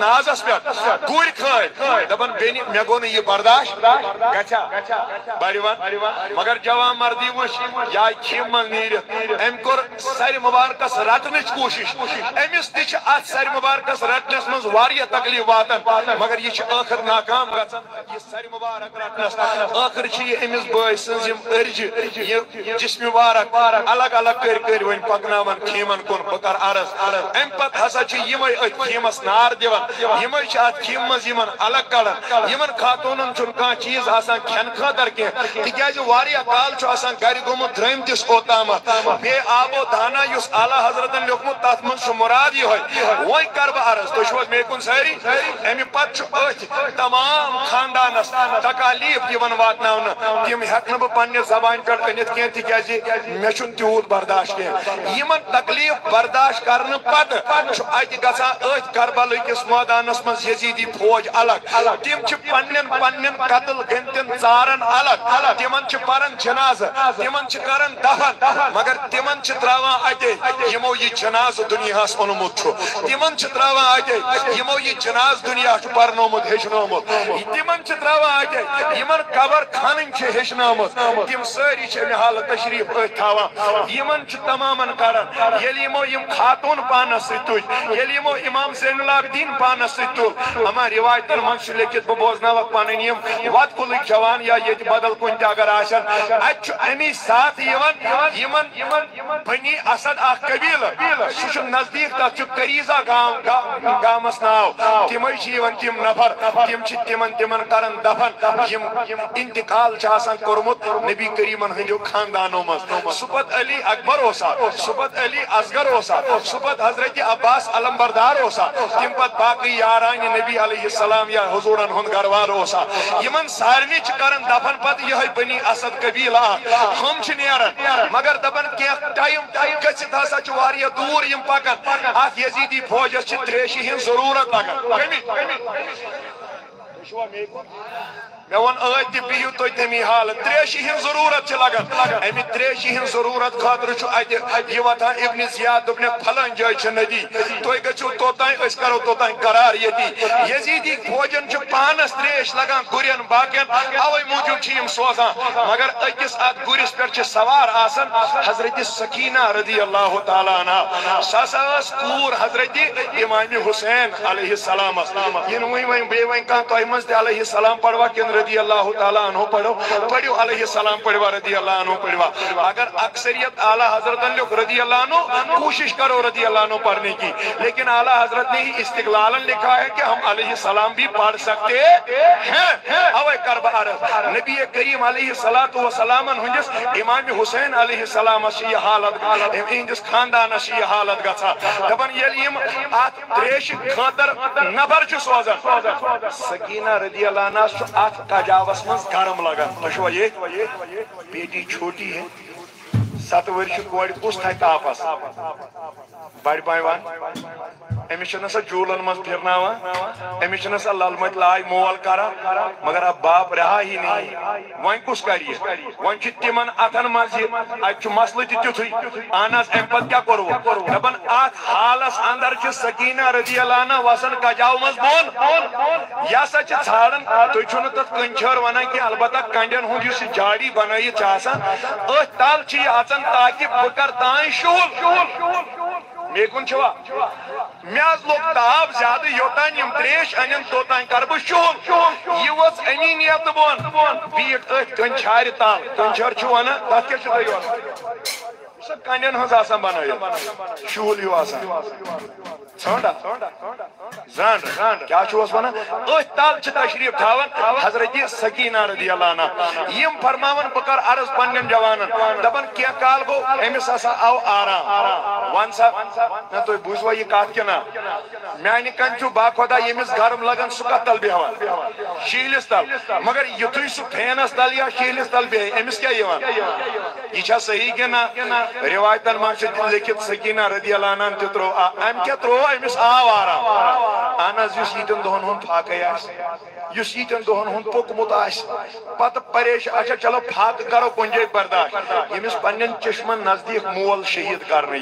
نازس پہ گوری کھٲے دپان بیٚنہِ مےٚ گوٚو نہٕ یہِ برداشت گژھا بڑِ ون مگر جوان مردی وٕچھ یا کھیٚمہِ منٛز نیٖرِتھ أمۍ کوٚر سرِ مُبارکس رٹنٕچ کوٗشش أمِس تہِ چھِ اتھ سرِ مُبارکس رٹنس منٛز واریاہ تکلیٖف واتان مگر یہِ چھِ ٲخر ناکام گژھان یہِ سرِ مُبارک رٹنس ٲخر چھِ یہِ أمِس بٲے سٕنٛز یِم أرجہِ یہِ جسمِ مُبارک الگ الگ کٔرۍ وۄنۍ پکناوان کھیٖمن کُن بہٕ کرٕ عرض امہِ پتہٕ ہسا چھِ یِمے أتھۍ کھیٖمس نار دِوان یمے چھ ات کھیٖمہِ منٛز یمن الگ کڑان یمن خاتونن چھُنہٕ کانٛہہ چیٖز آسان کھٮ۪نہٕ خٲطرٕ کینٛہہ تِکیازِ واریاہ کال چھُ آسان گرِ گوٚمُت درٲمتِس اوتامتھ بیٚیہِ آبو دانا یُس اعلیٰ حضرتن لیوکھمُت تتھ منٛز چھُ مُراد یِہوے وۄنۍ کرٕ بہٕ عرض تُہۍ چھِو حظ مےٚ کُن سٲری امہِ پتہٕ چھُ أتھۍ تمام خاندانس تکالیٖف یِوان واتناونہٕ تِم ہٮ۪کہٕ نہٕ بہٕ پننہِ زبانہِ پٮ۪ٹھ أنِتھ کینٛہہ تِکیازِ مےٚ چھُنہٕ تیوٗت برداشت کینٛہہ یِمن تکلیٖف برداشت کرنہٕ پتہٕ چھُ اتہِ گژھان أتھۍ کربلہٕ کِس مٲدانس منٛز یزیدی فوج الگ تِم چھِ پننٮ۪ن قتل گٔمتٮ۪ن ژارن الگ تِمن چھِ پران جنازٕ تِمن چھِ کران دفن مگر تِمن چھِ تراوان اتے یِمو یہِ جنازٕ دُنیاہس اوٚنمُت چھُ تِمن چھِ تراوان اتے یِمو یہِ جنازٕ دُنیا چھُ پرنومُت ہیٚچھنومُت تِمن چھِ تراوان اتے یِمن قبر کھنٕنۍ چھِ ہیٚچھنٲمٕژ تِم سٲری چھِ امہِ حالہٕ تشریٖف أتھۍ تھاوان یِمن چھِ تمامن کران ییٚلہِ یِمو یِم خاتوٗن پانس سۭتۍ تُج ییٚلہِ یِمو امام زین العابدیٖن پانس سۭتۍ تُل اما روایتن منٛز چھُ لیکھِتھ بہٕ بوزناوکھ پنٕنۍ یِم وتہٕ کُلٕکۍ جوان یا ییٚتہِ بدل کُنہِ تہِ اگر آسن اتہِ چھُ امی ساتہٕ یِوان بنی اسد اکھ قبیٖلہٕ سُہ چھُ نزدیٖک تتھ چھُ کریٖزا گامس ناو تِمے چھِ یِوان تِم نفر تِم چھِ تِمن کران دفن یِم انتقال چھُ آسان کوٚرمُت نبی کریٖمن ہٕنٛدیو خاندانو منٛز صُبحت علی اکبر اوسا صُبحت علی اصغر اوسا صُبحت حضرت عباس علمبردار اوسا تِم پتہٕ باقٕے یارانہِ نبی علیہ السلام یا حضوٗرن ہُنٛد گروار اوسا یِمن سارنٕے چھِ کران دفن پتہٕ یِہوے بنی اسد قبیٖلہٕ اکھ ہُم چھِ نیران مگر دپان کینٛہہ ٹایم گٔژھِتھ ہسا چھُ واریاہ دوٗر یِم پکان اتھ یزیدی فوجس چھِ تریشہِ ہٕنٛز ضروٗرت لگان مےٚ ووٚن ٲدۍ تہِ بِہِو تُہۍ تمی حالت تریشہِ ہٕنٛز ضروٗرت چھِ لگان امہِ تریشہِ ہٕنٛز ضروٗرت خٲطرٕ چھُ اتہِ یہِ وتھان ابنِ زیاد دوٚپنکھ پھلٲنۍ جایہِ چھِ ندی تُہۍ گٔژھِو توٚتانۍ أسۍ کرو توٚتانۍ قرار ییٚتی یزیدی فوجن چھُ پانس تریش لگان گُرٮ۪ن باقین اوے موٗجوٗب چھِ یِم سوزان مگر أکِس اتھ گُرِس پٮ۪ٹھ چھِ سوار آسان حضرت سکینہ رضی اللہ تعالیٰ عنہا سۄ ہسا ٲس کوٗر حضرت امام حسین علیہ السلامس یِنہٕ وۄنۍ بیٚیہِ وۄنۍ کانٛہہ تۄہہِ منٛز تہِ علیہ السلام پڑوا کِنہٕ رضی اللہ تعالیٰ عنہ پڑھو علیہ السلام پڑھوا رضی اللہ عنہ پڑھوا اگر اکثریت اعلیٰ حضرتن لیوکھ رضی اللہ عنہ کوشش کرو رضی اللہ عنہ پڑھنے کی لیکن اعلیٰ حضرت نے ہی استقلالن لکھا ہے کہ ہم علیہ السلام بھی پڑھ سکتے ہیں اوے کرب عرض نبی کریم علیہ السلام ہندس امام حسین علیہ السلام یہ حالت ہندس خاندانس یہ حالت گژھا دپان ییٚلہِ یِم اتھ تریشہِ خٲطر نفر چھُ سوزان سکینہ رضی اللہ عنہ چھُ اتھ کجاوس منٛز گرم لگان تُہۍ چھُوا ییٚتہِ بیٹی چھوٹی ہے 7 ؤرشہِ کورِ کُس تھایہِ تاپس بڑِ بانہِ ون أمِس چھُنہٕ سۄ جوٗلن منٛز پھرناوان أمِس چھُنہٕ سۄ للمت لاے مول کران مگر اب باپ رہا ہی نہیں وۄنۍ کُس کرِ یہِ وۄنۍ چھُ تِمن اتھن منٛز یہِ اتہِ چھُ مسلہٕ تہِ تیُتھُے اہن حظ امہِ پتہٕ کیٛاہ کوٚروٕ دپان اتھ حالس اندر چھِ سکینہ رضی اللہ عنہ وسان کجاو منٛز بۄن یہِ ہسا چھِ ژھانڈان تُہۍ چھُو نہٕ تتھ کنچھٲر ونان کینٛہہ البتہ کنڈٮ۪ن ہُنٛد یُس یہِ جاڑی بنٲیِتھ چھِ آسان أتھۍ تل چھِ یہِ اژان تاکہِ بہٕ کرٕ تانۍ شُہُل مےٚ کُن چھُوا مےٚ حظ لوٚگ تاپھ زیادٕ یوٚتانۍ یِم تریش انن توٚتانۍ کرٕ بہٕ شُہُل یہِ ؤژھ امی نیتہٕ بۄن بیٖٹھ أتھۍ کنچھارِ تل کنچھر چھُ ونان تتھ کیٛاہ چھُ تُہۍ ونان سۄ کنڈٮ۪ن ہٕنٛز آسان بنٲیِتھ شُہُل ہیوٗ آسان ژھانڈا زانڈ کیٛاہ چھُوس ونان أتھۍ تل چھِ تشریٖف تھاوان حضرت سکینہ رضی اللہ عنہ یِم فرماون بہٕ کرٕ عرض پننٮ۪ن جوانن دپان کینٛہہ کال گوٚو أمِس ہسا آو آرام ون سا نہ تُہۍ بوٗزوا یہِ کتھ کِنہٕ میانہِ کنہِ چھُ باخۄدا ییٚمِس گرم لگان سُہ کتھ تل بیٚہوان شیٖلِس تل مگر یُتھُے سُہ فینس تل یا شیٖلِس تل بیٚہہِ أمِس کیٛاہ یِوان یہ چھا صحیح کہ نا روایتن من چھ لکھت سکینہ رضی اللہ عنہ تہ ترو ام کیا ترو امس آو آرام اہن حظ یس یتن دہن ہند پھاکے آس یس یتن دہن ہند پوکمت آس پتہ پریش اچھا چلو پھاکہ کرو کن جائے برداشت یمس پنن چشمن نزدیک مول شہید کرنے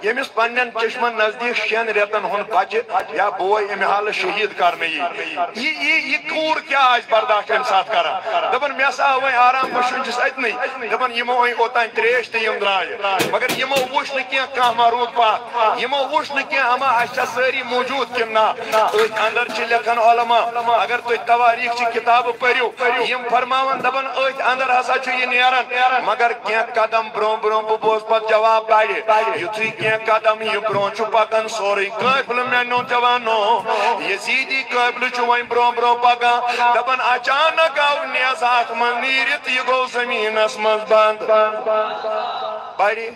یمس پنن چشمن نزدیک 6 ریتن ہند بچہ یا بوئے امہ حال شہید کرنے یہ کور کیا آس برداشت ام سات کران دپن مے سا وے آرام بہ شونچس اتنی دپن یمو اوتان تریش تہ یم درائے مگر یمو وچھ نہ کینٛہہ کانٛہہ ما روٗد پاتھ یمو وچھ نہ کینٛہہ اما اسہِ چھا سٲری موجود کِنہٕ نہ أتھۍ اندر چھِ لیکھان علما اگر تُہۍ تواریٖخ چہِ کِتابہٕ پٔرِو یم فرماون دپن أتھۍ اندر ہسا چھُ یہِ نیران مگر کینٛہہ قدم برٛونٛہہ برٛونٛہہ بہٕ بوز پتہٕ جواب پرِ یُتھُے کینٛہہ قدم یہِ برٛونٛہہ چھُ پکان سورُے قٲفلہٕ میانیو جوانو یزیٖدی قٲفلہٕ چھُ وۄنۍ برٛونٛہہ برٛونٛہہ پکان دپن اچانک آو نیز اتھ منٛز نیٖرِتھ یہِ گوٚو زٔمیٖنس منٛز بنٛد بڑی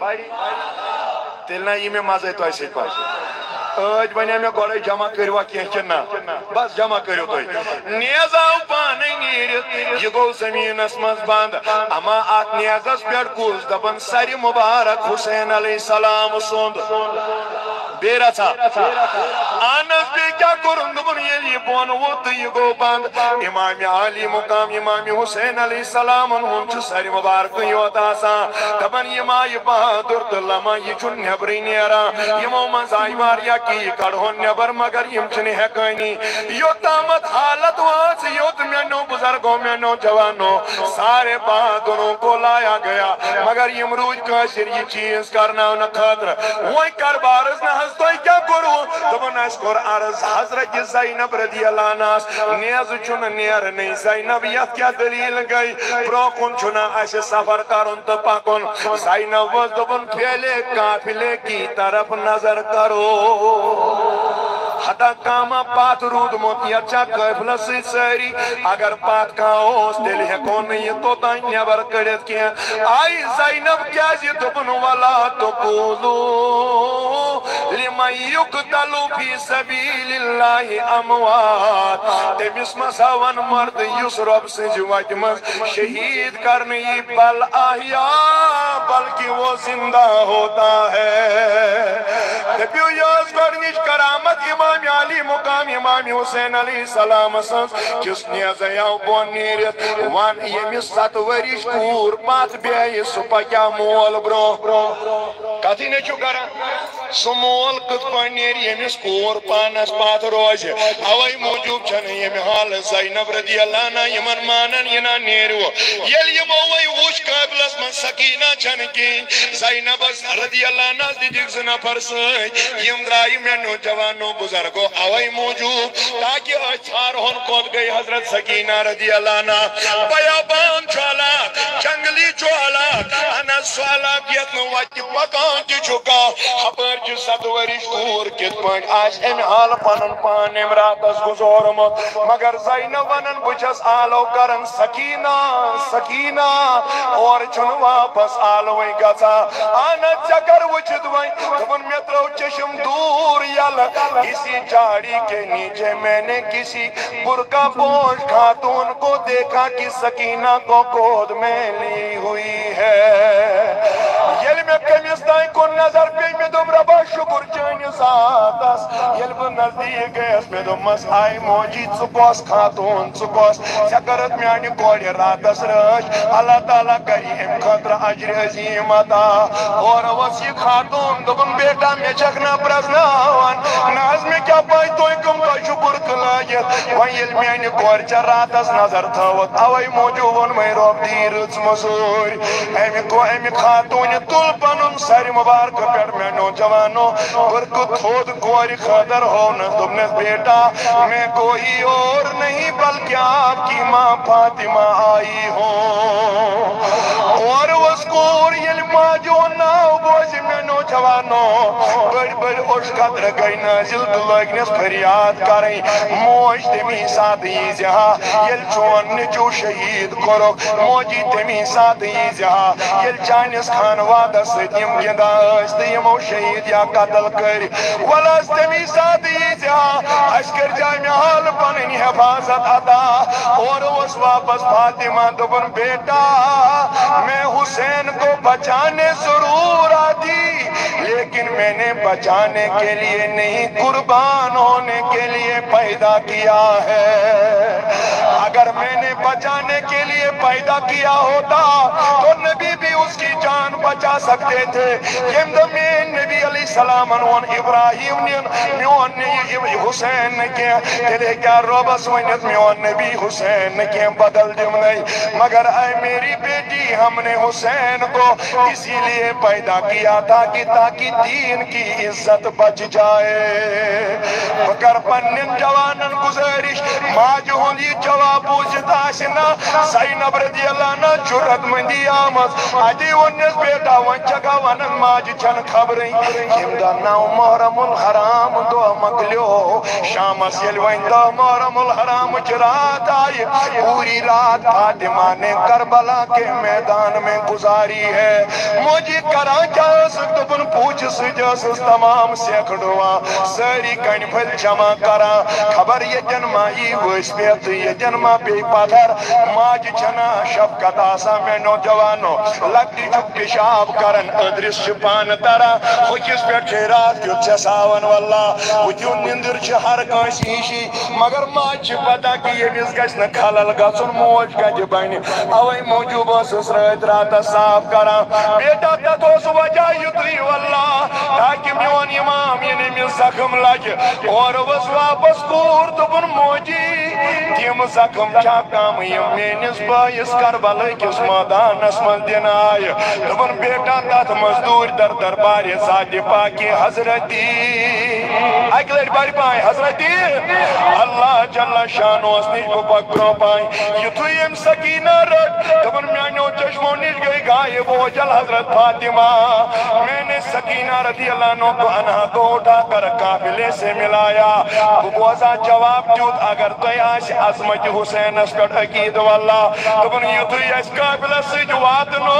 تیٚلہِ نا یی مےٚ مزے تۄہہِ سۭتۍ پتہٕ آج بنے مےٚ گۄڈے جمع کٔروا کینٛہہ کِنہٕ نہ بس جمع کٔرِو تُہۍ نیز آو پانے نیٖرِتھ یہِ گوٚو زٔمیٖنس منٛز بنٛد اما اتھ نیزس پٮ۪ٹھ کُس دپن سرِ مُبارک حُسین علیہ السلام سُنٛد بیٚیہِ رژھا اہن حظ بیٚیہِ کیٛاہ کوٚرُن دوٚپُن ییٚلہِ یہِ بۄن ووت تہٕ یہِ گوٚو بنٛد امامِ عالی مُقام امامِ حُسین علیہ السلامن ہُنٛد چھُ سرِ مُبارکٕے یوت آسان دپن یہِ ما یہِ بہادُر تہٕ لمح یہِ چھُنہٕ نیٚبرٕے نیران یِمو منٛز آیہِ واریاہ کی کڑہون نیبر مگر یم چھنہٕ ہیٚکٲنی یوتامت حالت واژ یوت میانیو بزرگو میانیو جوانو سارے بہادروں کو لایا گیا مگر یم روٗدۍ کٲشِر یہِ چیٖز کرناونہٕ خٲطرٕ وۄنۍ کر بارس نہ حظ تۄہہِ کیٛاہ کوٚروٕ دوٚپُن اَسہِ کوٚر عرض حضرت زینب رضی اللہ عنہس نیزٕ چھُنہٕ نیرنٕے زینب یتھ کیٛاہ دلیٖل گٔے برٛونٛہہ کُن چھُنہ اَسہِ سفر کرُن تہٕ پکُن زینب ؤژھ دوٚپُن پھیلے قافلے کی طرف نظر کرو ہتا کاما پات روٗدمُت یتھ چھا قٲفلس سۭتۍ سٲری اگر پات کانٛہہ اوس تیٚلہِ ہیٚکو نہٕ یہِ توٚتام نیبر کٔڑِتھ کینٛہہ آیہِ زینب کیٛازِ دوٚپُن ولا تقولوا لمن يقتل في سبيل الله اموات تٔمِس مَسا ون مرد یُس رۄب سٕنٛزِ وتہِ منٛز شہید کرنہٕ یی بل احیا بلکہ وہ زندہ ہوتا ہے دپیو یہِ ٲس گۄڈنِچ کرامت امام علی مقام امام حُسین علیہ السلام سٕنٛز کِس نیزے آو بۄن نیٖرِتھ ون ییٚمِس 7 ؤرِش کوٗر پتھ بیٚیہِ سُہ پکیٛاو مول برٛونٛہہ کتھٕے نَے چھُو کران سُہ مول کِتھ پٲٹھۍ نیرِ ییٚمِس کوٗر پانس پتھ روزِ اوے موٗجوٗب چھنہٕ ییٚمہِ حالہٕ زینب رضی اللہ عنہ یِمن مانن یہِ نا نیرِوٕ ییٚلہِ یِمو وۄنۍ وُچھ قٲبلس منٛز سکیٖنہ چھنہٕ کِہیٖنۍ زینبس رضی اللہ عنہس دِتِکھ 2 نفر سۭتۍ یم درٛایہِ میانیو جوانو بزرگو اوے موٗجوٗب تاکہِ أسۍ ژھارہون کوٚت گٔے حضرت سکیٖنہ رضی اللہ عنہ بیابان چھُ علاق جنگلی چھُ علاق اہن حظ سُہ علاق یتھ نہٕ وتہِ پکان تہِ چھُ کانٛہہ ہپٲرۍ چھِ 7 ؤرِش کوٗر کِتھ پٲٹھۍ آسہِ امہِ حالہٕ پنُن پان امہِ راتس گُزورمُت مگر زینب ونان بہٕ چھس آلو کران سکیٖنہ سکیٖنہ اورٕ چھُنہٕ واپس آلوٕے گژھان اہن حظ ژےٚ کر وٕچھِتھ وۄنۍ دوٚپُن مےٚ ترٛوو چشم دوٗر یلہٕ کسی جھاڑی کے نیچے میں نے کسی برقع پوش خاتون کو دیکھا کہ سکینہ کو گود میں لی ہوئی ہے ییٚلہِ مےٚ کٔمِس تانۍ کُن نظر پیٚیہِ مےٚ دوٚپ رۄبا شُکر چٲنِس ذاتس ییٚلہِ بہٕ نزدیٖک گٔیس مےٚ دوٚپمس آے موجی ژٕ کۄس خاتون ژٕ کۄس ژےٚ کٔرٕتھ میانہِ کورِ راتس رٲچھ اللہ تعالیٰ کری امہِ خٲطرٕ اجرِ عظیٖم عطا اورٕ ؤژھ یہِ خاتون دوٚپُن بیٹا مےٚ چھکھ نا پرٛزناوان نہ حظ مےٚ کیٛاہ پاے تُہۍ کٕم تۄہہِ چھُو بُرکہٕ لٲگِتھ وۄنۍ ییٚلہِ میانہِ کورِ ژےٚ راتس نظر تھٲوٕتھ اوے موٗجوٗب ووٚنمَے رۄب دی رٕژ مٔزوٗرۍ امہِ خاتوٗنہِ تُل پنُن سرِ مُبارکہٕ پٮ۪ٹھ میانیو جوانو بُرکہٕ تھوٚد کورِ خٲطر ہوونس دوٚپنس بیٹا میں کوئی اور نہیں بلکہ آپ کی ماں فاطمہ آئی ہوں اور ؤژھ کوٗر ییٚلہِ ماجہِ ہُنٛد ناو بوزِ میانیو جوانو بڑی بڑی اوش قدر گئی نازل تو لگنس فریاد کریں موج تمی ساتھ یزہا یل چون نچو شہید کرو موجی تمی ساتھ یزہا یل چانس خانوادہ ستیم گندہ اس دیمو شہید یا قتل کر ولاس تمی ساتھ یزہا اشکر جائے میں حال پنن حفاظت عطا اور اس واپس فاطمہ دبن بیٹا میں حسین کو بچانے ضرور آتی لیکن میں نے بچانے کے لیے نہیں قربان ہونے کے لیے پیدا کیا ہے اگر میں نے بچانے کے لیے پیدا کیا ہوتا تو نبی بھی اس کی جان بچا سکتے تھے نبی علیہ السلام ون ابراہیم میون حسین کے تیلے کیا روبس ونیت میون نبی حسین کے بدل دم نہیں مگر اے میری بیٹی ہم نے حسین کو اسی لیے پیدا کیا تھا کہ تاکہ دین کی عزت بچ جائے بکر پنن جوانن گزارش ماج ہوندی جواب پوچھتا سنا زینب رضی اللہ عنہ جرت مندی آمد آدھی ونس بیٹا ونچگا ونن ماج چن خبریں کمدہ ناو محرم الحرام دو مکلیو شام سیل ویندہ محرم الحرام چرات آئی پوری رات فاطمہ نے کربلا کے میدان میں گزاری ہے مجھے کرا کیا سکت بن پوچھ سجاس تمام سیکھڑوا ساری کن پھل جمع کرا خبر یہ جنمائی ویس بیت یہ جنما بے پاتھر ماج چنا شفقت آسا میں نوجوانو لگتی چک پیشاب کرن ادرس شپان ترا خوچس پر چھرات کیوں چساون واللہ وچون نندر چھ ہر کانسی ہیشی مگر ماج چھ پتا کہ یہ بیس گشن کھلل گسن موج گج بین اوئی موجوب سس رات رات صاف کرا بیٹا تتوس وجہ یتری واللہ تاکہ میون امام یعنی میں زخم لج اور وس واپس کور دبن موجی تیم زخم چا کام یم مینس بائیس کربل کس مادان اسمن دن آئی دبن بیٹا تات مزدور در دربار ذات پاکی حضرتی اکلر باری پائیں حضرتی اللہ جل شانو اسنیج کو پاک برو پائیں یتو یم سکینہ رکھ دبن میانیو چشموں نیج گئی غائب ہو جل حضرت فاطمہ میں نے سکینہ رضی اللہ عنہ کو انہا کو اٹھا کر قافلے سے ملایا بوزا جواب دیوت اگر تو آش عظمت حسین اس پر عقید واللہ دبن یتو اس قافلہ سے جواد نو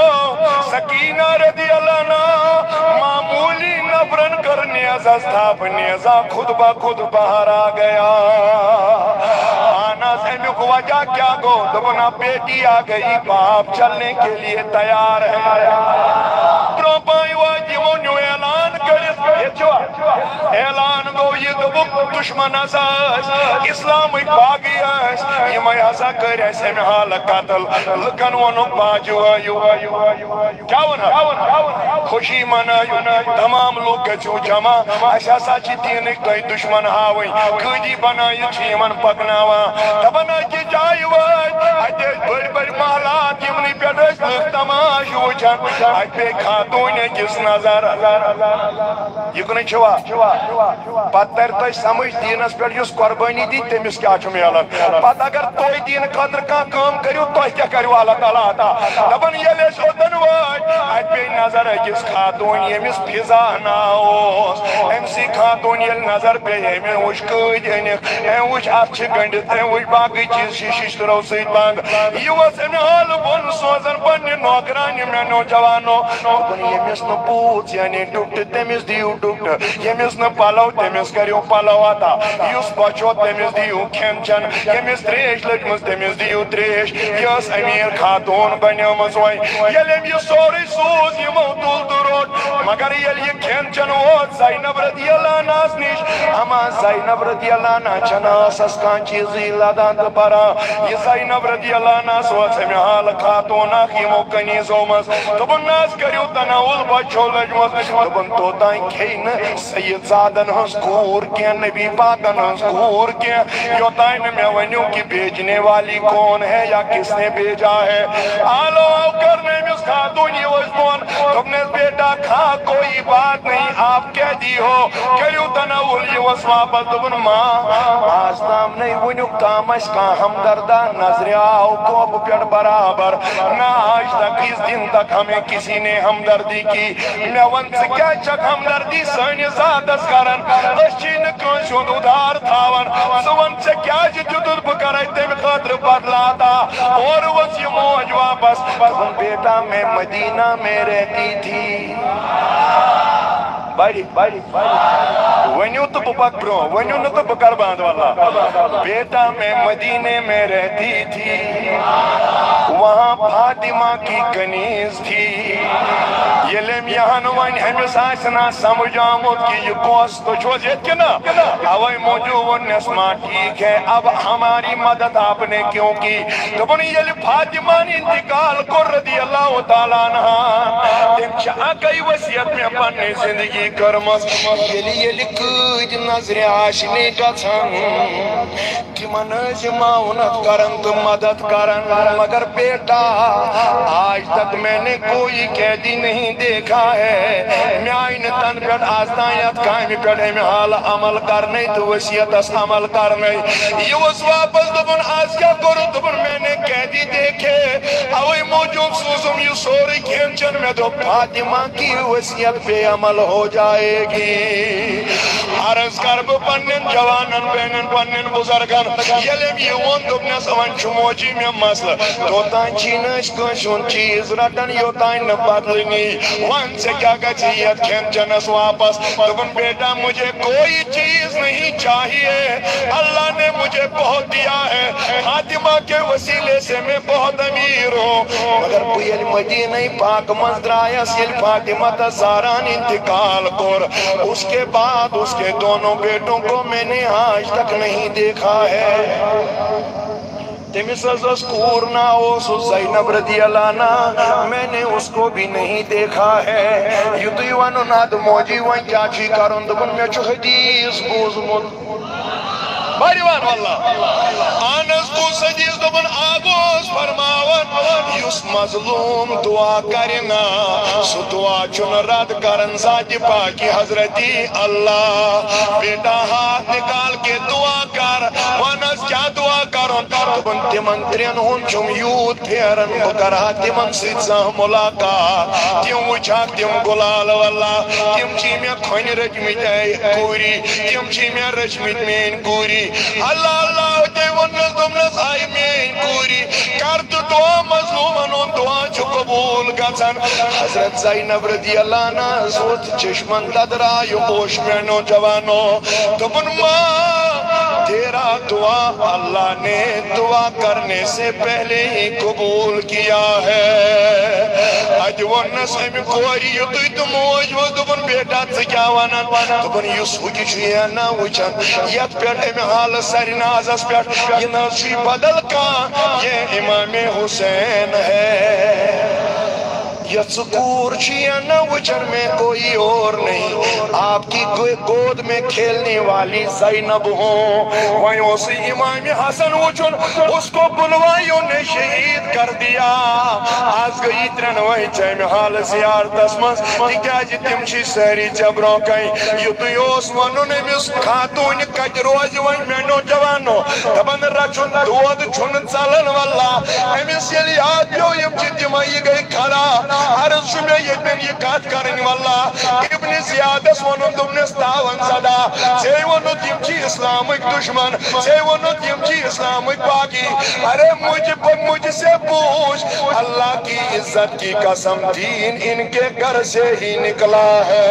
سکینہ رضی اللہ عنہ معمولی نفرن کر نیزہ ستاپ نیزہ خود با خود باہر آ گیا آنا سہمی کو وجہ کیا گو دبنا بیٹی آ گئی باپ چلنے کے لیے تیار ہے برو پائی واجی وہ نیو اعلان کرس یہ چھوا اعلان گو یہ دبک دشمن اساس اسلام ایک باغی اس یہ میں حسا کر ایسے میں حال قاتل لکن ونو باجو آئیو کیا ونا خوشی منائیو تمام لوگ گچو جمع ایسا ساچی دین ایک دوئی دشمن ہاوئی کھجی بنائی چیمن پکناوا تبنا کی جائی وائد آتے بڑی بڑی محلات یمنی پیٹس لکھ تماش وچن آتے خاتون جس نظر یہ کنی چھوا پتر تو سمجھ دینس پر یس قربانی دی تیمیس کیا چھو میالن پت اگر توی دین قدر کان کام کریو توی کیا کریو اللہ تعالیٰ آتا دبن یہ لیش ہوتن وائد آتے نظر جس خاتون یمیس فضا ناوس امسی خاتون یل نظر پہ ہمیں وش کج انک ایم وش اچھ گنڈت ایم وش باقی چیز شیشت رو سید بانگ یہ وز امی حال بن سوزن پنی نوکرانی میں نوجوانو بن یمیس نو پوچ یعنی ڈکٹ تیمیس دیو ڈکٹ یمیس نو پالو تیمیس کریو پالو آتا یوس بچو تیمیس دیو کھینچن یمیس تریش لجمس تیمیس دیو تریش یس امیر خاتون بنیو مزوئی یلیم یہ سوری سوز یہ موتول درود مگر یہ کھینچن ووت زینب رضی اللہ ناس نیش اما زینب رضی اللہ نا چنا سسکان چیزی لدان دپارا یہ زینب رضی اللہ ناس ووت سمی حال خاتونا خیمو کنیزو مز تبن ناس کریو تناول بچو لجمز تبن تو تائیں کھین سید زادن ہنس کور کیا نبی پاکن ہنس کور کیا یو تائیں میں ونیو کی بیجنے والی کون ہے یا کس نے بیجا ہے آلو آو کرنے میں اس خاتونی وزبون تم نے بیٹا کھا کوئی بات نہیں آپ کہہ دی ہو کریو تناول یہ وسوا بدبن ماں آستام نہیں ونیو کامش کا ہمدردہ نظر آو کو پیڑ برابر نہ آج تک اس دن تک ہمیں کسی نے ہمدردی کی میں ون سے کیا چک ہمدردی سانی ذاتس کرن اشین کنشون ادھار تھاون سون سے کیا جدد بکرائی تیم خطر بدلاتا اور وسی موج واپس بیٹا میں مدینہ میں رہتی تھی باری ونیو تو بپک برو ونیو نہ تو بکر باندھ والا بیٹا میں مدینے میں رہتی تھی وہاں فاطمہ کی کنیز تھی یلیم یہاں نوائن ہمیں آسنا سمجھ آمد کی یہ کوس تو چھوزیت کے نا اوائی موجو ونسما ٹھیک ہے اب ہماری مدد آپ نے کیوں کی تو بنی یلی فاطمہ نے انتقال کر رضی اللہ تعالیٰ عنہ تم چاہ کئی وسیعت میں اپنے زندگی کرمس یلی کج نظر آشنی گھن تمن معاونت کرن تو مدد کرن مگر بیٹا آج تک میں نے کوئی قیدی نہیں دیکھا ہے میں آئین تن پیٹ آزدائیت قائم پیٹے میں حال عمل کرنے تو وسیعت اس عمل کرنے یہ اس واپس دبن آج کیا کرو دبن میں نے قیدی دیکھے اوئی موجود سوزم یہ سوری کھینچن میں تو فاطمہ کی وسیعت پہ عمل ہو جائے گی عرض کرب پنن جوانن بینن پنن بزرگن یلیم یہ ون دبن سوان چموچی میں مسل تو تائن چینش کنشون چیز رٹن یو تائن بدلنی وان سے کیا گچیت کھین جنس واپس دبن بیٹا مجھے کوئی چیز نہیں چاہیے اللہ نے مجھے بہت دیا ہے فاطمہ کے وسیلے سے میں بہت امیر ہوں مگر بیل مدینہ پاک منظرائیس یل فاطمہ تزاران انتقال کر اس کے بعد اس کے دونوں بیٹوں کو میں نے آج تک نہیں دیکھا ہے تیمیس از کورنا اوسو زینب رضی اللہ عنہ میں نے اس کو بھی نہیں دیکھا ہے یوتوی وانو ناد موجی وان چاچی کارون دبن میں چو حدیث بوزمون بھائیوان واللہ آنس کو سجیز دبن آگوز فرماون یس مظلوم دعا کرنا سو دعا چون رد کرن ذات پاکی حضرتی اللہ بیٹا ہاتھ نکال کے دعا کر وانس کیا دعا کرن دبن تمن ترین ہون چم یود پھیرن بکرہ تمن سیدزہ ملاقات تیم وچاک تیم گلال واللہ تیم چی میں کھن رجمیت ہے کوری تیم چی میں رجمیت میں کوری اللہ اللہ تے ونس دمنس آئی میں کوری کرد دعا مظلومن ان دعا چو قبول گزن حضرت زینب رضی اللہ عنہ زود چشمن ددرا یو پوش میں نوجوانو دبن ماں تیرا دعا اللہ نے دعا کرنے سے پہلے ہی قبول کیا ہے اج ونس ہم کوری یتوی تو موج و دبن بیٹا تکیا ونن دبن یس ہوکی چھویا نا وچن یت پیٹ ہم حال سر نازس پیٹ یہ نازشی بدل کا یہ امام حسین ہے یہ سکور چیا نہ وچر میں کوئی اور نہیں آپ کی گود میں کھیلنے والی زینب ہوں وہیں اسی امام حسن وچن اس کو بلوائیوں نے شہید کر دیا آج گئی ترن وہیں چاہے میں حال زیارت اسمس کیا جی تم چی سہری جبروں کہیں یہ تو یوس ونو نے میں اس خاتون کج روز وہیں میں نوجوانو تبن رچن دود چھن چلن واللہ ہمیں سیلی آج جو یم چی دمائی گئی کھڑا عرض شمیہ یہ بین یہ کات کرنی واللہ ابن زیادس ونو دمنس تاون صدا سے ونو تیم چی اسلامک دشمن سے ونو تیم چی اسلامک باقی ارے مجھ سے پوچھ اللہ کی عزت کی قسم دین ان کے گھر سے ہی نکلا ہے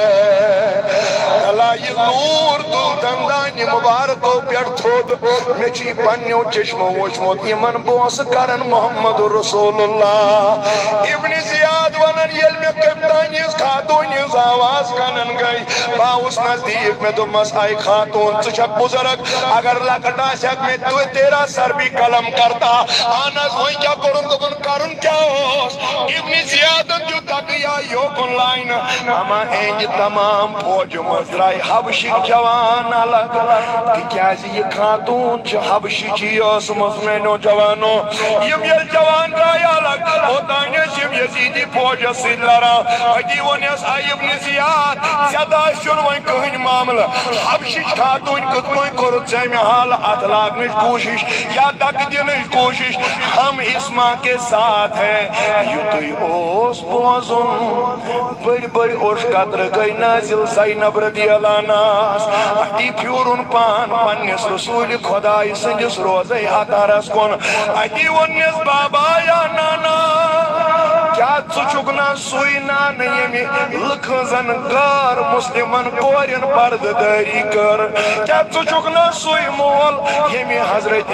اللہ یہ نور تو دندانی مبارکو پیڑ تھود مچی پنیو چشمو وچمو ایمن بوس کرن محمد رسول اللہ ابن زیاد ونن یل میں کپتانیز خاتونیز آواز کنن گئی باؤس نزدیک میں دمس آئی خاتون چچک بزرگ اگر لکٹا شک میں تو تیرا سر بھی کلم کرتا آناز ہوئی کیا کرن کیا ہوس ابن زیادن جو تقیہ یوکن لائن اما اینج تمام پوج مزرہ ترائی حبشک جوان الگ تکیازِ یہ خاتون چھ حبشی ٲسمٕژ میٛانیو جوانو یم ییٚلہِ جوان درٛاے الگ اوٚتانۍ ٲسۍ یم یزیدی فوجس سۭتۍ لڑان أتی ووٚنٮ۪س ابن زیاد ژےٚ داسہِ چھُنہٕ وۄنۍ کٕہٕنۍ معاملہٕ حبشِچ خاتوٗنۍ کِتھ پٲٹھۍ کوٚرُتھ ژےٚ مےٚ حالہٕ اتھ لاگنٕچ کوٗشش یا دکہٕ دِنٕچ کوٗشش ہم اسما کے ساتھ ہے یُتُے اوس بوزُن بٔڑۍ بٔڑۍ اوٚش قطرٕ گٔے نٲزِل زینب رضی اللہ عنہَس اتی پھیوٗرُن پان پننِس رسوٗلِ خۄدایہِ سٕنٛدِس روزے اطہرس کُن اتی ووٚننَس بابا یا نانا کیا ژٕ چھُکھ نا سُے نانہٕ ییٚمہِ لُکہٕ زن غٲر مُسلِمن کورٮ۪ن پردٕ دٲری کٔر کیا ژٕ چھُکھ نا سُے مول ییٚمہِ حضرت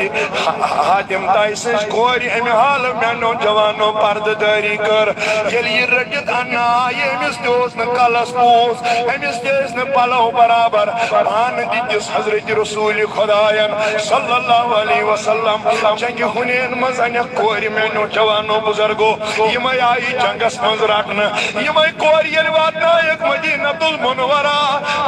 حاتم طایی سٕنٛزِ کورِ امہِ حالہٕ میٛانیو جوانو پردٕ دٲری کٔر ییٚلہِ یہِ رٔٹِتھ اَننہٕ آیہِ أمِس تہِ اوس نہٕ کلس پوٗس أمِس تہِ ٲسۍ نہٕ پلو برابر پانہٕ دِتِس حضرت رسوٗلِ خۄداین صلی اللہ علیہ وسلم جنگہِ حُنین منٛز انٮ۪کھ کورِ میٛانیو جوانو بُزرگو یِمے آیہِ جنگس منٛز رٹنہٕ یِمے کورِ ییٚلہِ واتنایکھ مدینۃ المنورہ